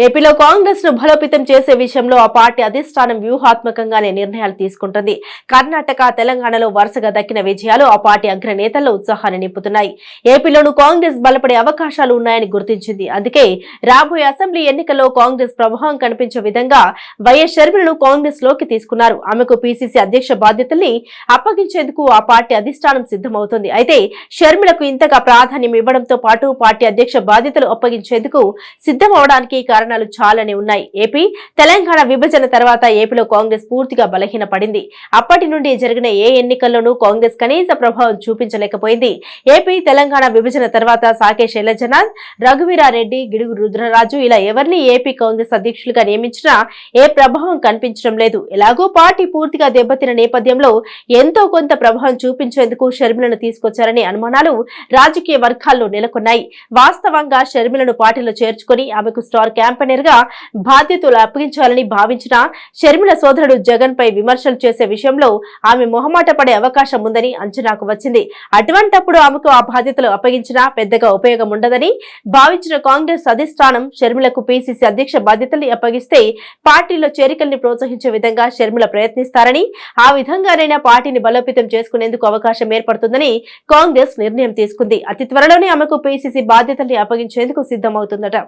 ఏపీలో కాంగ్రెస్ ను బలోపేతం చేసే విషయంలో ఆ పార్టీ అధిష్టానం వ్యూహాత్మకంగానే నిర్ణయాలు తీసుకుంటుంది. కర్ణాటక, తెలంగాణలో వరుసగా దక్కిన విజయాలు ఆ పార్టీ అగ్రనేతల్లో ఉత్సాహాన్ని నింపుతున్నాయి. ఏపీలోనూ కాంగ్రెస్ బలపడే అవకాశాలు ఉన్నాయని గుర్తించింది. అందుకే రాబోయే అసెంబ్లీ ఎన్నికల్లో కాంగ్రెస్ ప్రభావం కనిపించే విధంగా వైఎస్ షర్మిలను కాంగ్రెస్ లోకి తీసుకున్నారు. ఆమెకు పీసీసీ అధ్యక్ష బాధ్యతల్ని అప్పగించేందుకు ఆ పార్టీ అధిష్టానం సిద్ధమవుతోంది. అయితే షర్మిలకు ఇంతగా ప్రాధాన్యం ఇవ్వడంతో పాటు పార్టీ అధ్యక్ష బాధ్యతలు అప్పగించేందుకు సిద్ధమవడానికి కారణాలు చాలానే ఉన్నాయి. ఏపీ తెలంగాణ విభజన తర్వాత ఏపీలో కాంగ్రెస్ పూర్తిగా బలహీనపడింది. అప్పటి నుండి జరిగిన ఏ ఎన్నికల్లోనూ కాంగ్రెస్ కనీస ప్రభావం చూపించలేకపోయింది. ఏపీ తెలంగాణ విభజన తర్వాత సాకే శైలజనాథ్, రఘువీరారెడ్డి, గిడుగు రుద్రరాజు ఇలా ఎవరిని ఏపీ కాంగ్రెస్ అధ్యక్షులుగా నియమించినా ఏ ప్రభావం కనిపించడం లేదు. ఎలాగో పార్టీ పూర్తిగా దెబ్బతిన నేపథ్యంలో ఎంతో కొంత ప్రభావం చూపించేందుకు షర్మిలను తీసుకొచ్చారనే అనుమానాలు రాజకీయ వర్గాల్లో నెలకొన్నాయి. వాస్తవంగా షర్మిలను పార్టీలో చేర్చుకుని ఆమెకు స్టార్ క్యాంపెయినర్ గా బాధ్యతలు అప్పగించాలని భావించిన షర్మిల సోదరుడు జగన్ పై విమర్శలు చేసే విషయంలో ఆమె మొహమాట పడే అవకాశం ఉందని అంచనాకు వచ్చింది. అటువంటప్పుడు ఆమెకు ఆ బాధ్యతలు అప్పగించినా పెద్దగా ఉపయోగం ఉండదని భావించిన కాంగ్రెస్ అధిష్టానం షర్మిలకు పీసీసీ అధ్యక్ష బాధ్యతల్ని అప్పగిస్తే పార్టీలో చేరికల్ని ప్రోత్సహించే విధంగా షర్మిల ప్రయత్నిస్తారని, ఆ విధంగానైనా పార్టీని బలోపేతం చేసుకునేందుకు అవకాశం ఏర్పడుతుందని కాంగ్రెస్ నిర్ణయం తీసుకుంది. అతి త్వరలోనే ఆమెకు పీసీసీ బాధ్యతల్ని అప్పగించేందుకు సిద్ధమవుతుందట.